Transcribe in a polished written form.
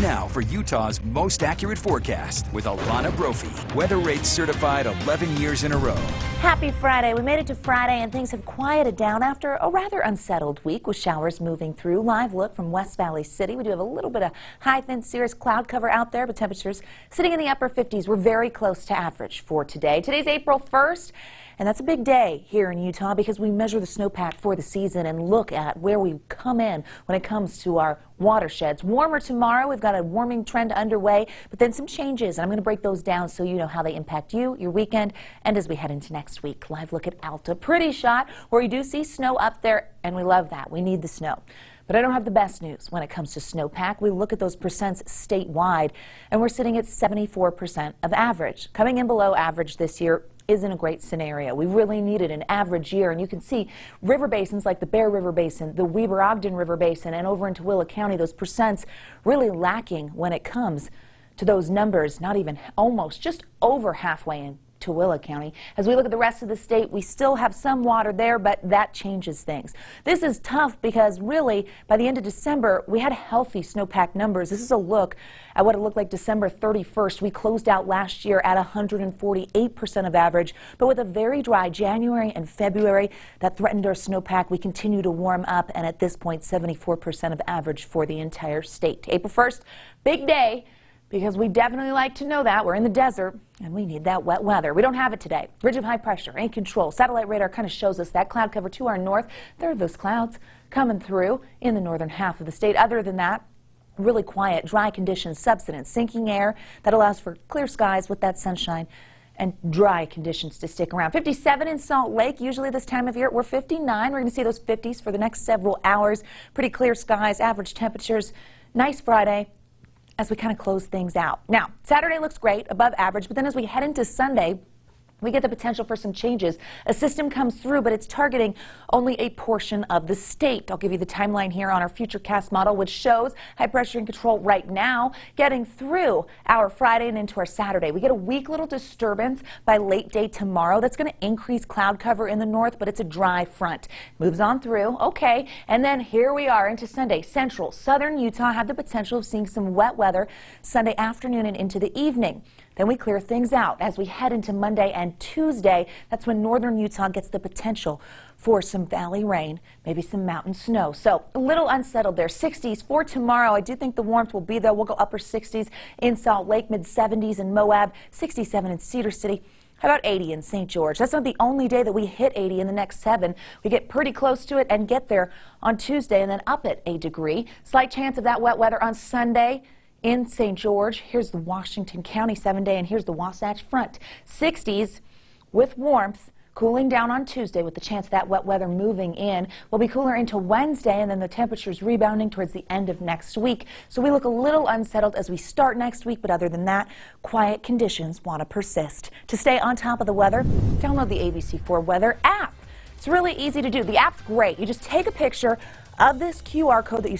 now for Utah's most accurate forecast with Alana Brophy. Weather rates certified 11 years in a row. Happy Friday. We made it to Friday and things have quieted down after a rather unsettled week with showers moving through. Live look from West Valley City. We do have a little bit of high, thin, cirrus cloud cover out there, but temperatures sitting in the upper 50s. We're very close to average for today. Today's April 1st. And that's a big day here in Utah because we measure the snowpack for the season and look at where we come in when it comes to our watersheds. Warmer tomorrow. We've got a warming trend underway, but then some changes. And I'm going to break those down so you know how they impact you, your weekend, and as we head into next week. Live look at Alta. Pretty shot where you do see snow up there, and we love that. We need the snow. But I don't have the best news when it comes to snowpack. We look at those percents statewide, and we're sitting at 74% of average. Coming in below average this year isn't a great scenario. We really needed an average year, and you can see river basins like the Bear River Basin, the Weber-Ogden River Basin, and over into Tooele County, those percents really lacking when it comes to those numbers, not even almost, just over halfway in Tooele County. As we look at the rest of the state, we still have some water there, but that changes things. This is tough because really by the end of December, we had healthy snowpack numbers. This is a look at what it looked like December 31st. We closed out last year at 148% of average, but with a very dry January and February that threatened our snowpack, we continue to warm up, and at this point, 74% of average for the entire state. April 1st, big day, because we definitely like to know that. We're in the desert, and we need that wet weather. We don't have it today. Ridge of high pressure in control. Satellite radar kind of shows us that cloud cover to our north. There are those clouds coming through in the northern half of the state. Other than that, really quiet, dry conditions, subsidence, sinking air that allows for clear skies with that sunshine and dry conditions to stick around. 57 in Salt Lake. Usually this time of year, we're 59. We're going to see those 50s for the next several hours. Pretty clear skies, average temperatures. Nice Friday as we kind of close things out. Now, Saturday looks great, above average, but then as we head into Sunday, we get the potential for some changes. A system comes through, but it's targeting only a portion of the state. I'll give you the timeline here on our Futurecast model, which shows high pressure in control right now, getting through our Friday and into our Saturday. We get a weak little disturbance by late day tomorrow. That's going to increase cloud cover in the north, but it's a dry front. Moves on through, okay, and then here we are into Sunday. Central, southern Utah have the potential of seeing some wet weather Sunday afternoon and into the evening. Then we clear things out as we head into Monday and Tuesday. That's when northern Utah gets the potential for some valley rain, maybe some mountain snow. So a little unsettled there. 60s for tomorrow. I do think the warmth will be there. We'll go upper 60s in Salt Lake, mid 70s in Moab, 67 in Cedar City. How about 80 in St. George? That's not the only day that we hit 80 in the next 7. We get pretty close to it and get there on Tuesday and then up at a degree. Slight chance of that wet weather on Sunday in St. George. Here's the Washington County 7-day, and here's the Wasatch Front. 60s with warmth, cooling down on Tuesday with the chance of that wet weather moving in. We'll be cooler into Wednesday, and then the temperatures rebounding towards the end of next week. So we look a little unsettled as we start next week, but other than that, quiet conditions want to persist. To stay on top of the weather, download the ABC4 Weather app. It's really easy to do. The app's great. You just take a picture of this QR code that you